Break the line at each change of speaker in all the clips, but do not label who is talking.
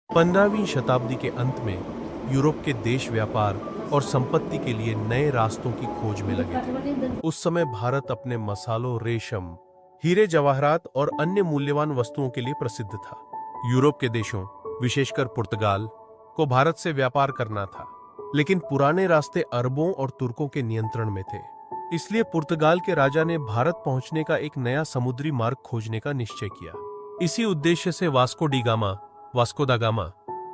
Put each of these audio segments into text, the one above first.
15वीं शताब्दी के अंत में यूरोप के देश व्यापार और संपत्ति के लिए नए रास्तों की खोज में लगे थे। उस समय भारत अपने मसालों, रेशम, हीरे जवाहरात और अन्य मूल्यवान वस्तुओं के लिए प्रसिद्ध था। यूरोप के देशों, विशेषकर पुर्तगाल, को भारत से व्यापार करना था, लेकिन पुराने रास्ते अरबों और तुर्कों के नियंत्रण में थे। इसलिए पुर्तगाल के राजा ने भारत पहुंचने का एक नया समुद्री मार्ग खोजने का निश्चय किया। इसी उद्देश्य से वास्को दा गामा,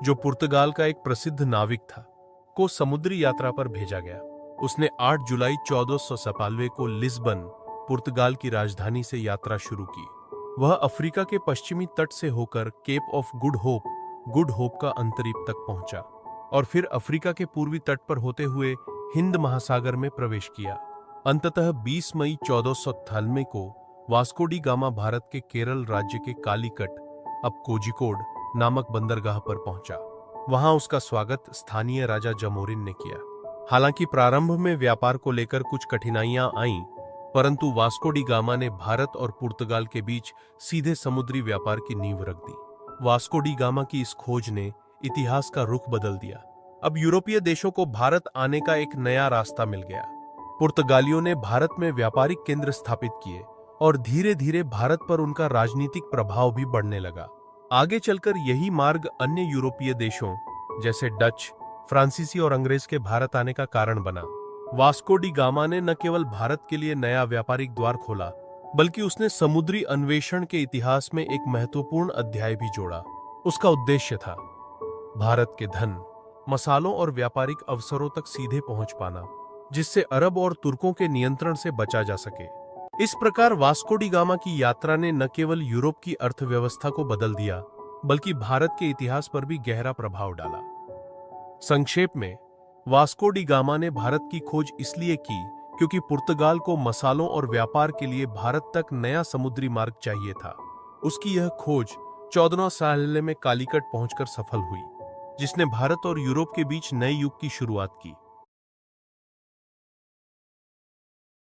जो पुर्तगाल का एक प्रसिद्ध नाविक था, को समुद्री यात्रा पर भेजा गया। उसने 8 जुलाई 1497 को लिस्बन, पुर्तगाल की राजधानी से यात्रा शुरू की। वह अफ्रीका के पश्चिमी तट से होकर केप ऑफ गुड होप का अंतरीप तक पहुंचा और फिर अफ्रीका के पूर्वी तट पर होते हुए हिंद महासागर में प्रवेश किया। अंततः 20 मई 1498 को वास्को डी गामा भारत के केरल राज्य के कालीकट, अब कोझिकोड नामक बंदरगाह पर पहुंचा। वहां उसका स्वागत स्थानीय राजा जमोरिन ने किया। हालांकि प्रारंभ में व्यापार को लेकर कुछ कठिनाइयां आईं, परंतु वास्को डी गामा ने भारत और पुर्तगाल के बीच सीधे समुद्री व्यापार की नींव रख दी। वास्को डी गामा की इस खोज ने इतिहास का रुख बदल दिया। अब यूरोपीय देशों को भारत आने का एक नया रास्ता मिल गया। पुर्तगालियों ने भारत में व्यापारिक केंद्र स्थापित किए और धीरे धीरे भारत पर उनका राजनीतिक प्रभाव भी बढ़ने लगा। आगे चलकर यही मार्ग अन्य यूरोपीय देशों जैसे डच, फ्रांसीसी और अंग्रेज के भारत आने का कारण बना। वास्को डी गामा ने न केवल भारत के लिए नया व्यापारिक द्वार खोला, बल्कि उसने समुद्री अन्वेषण के इतिहास में एक महत्वपूर्ण अध्याय भी जोड़ा। उसका उद्देश्य था भारत के धन, मसालों और व्यापारिक अवसरों तक सीधे पहुंच पाना, जिससे अरब और तुर्कों के नियंत्रण से बचा जा सके। इस प्रकार वास्को डी गामा की यात्रा ने न केवल यूरोप की अर्थव्यवस्था को बदल दिया, बल्कि भारत के इतिहास पर भी गहरा प्रभाव डाला। संक्षेप में, वास्को डी गामा ने भारत की खोज इसलिए की क्योंकि पुर्तगाल को मसालों और व्यापार के लिए भारत तक नया समुद्री मार्ग चाहिए था। उसकी यह खोज 1400 में कालीकट पहुंचकर सफल हुई, जिसने भारत और यूरोप के बीच नए युग की शुरुआत की।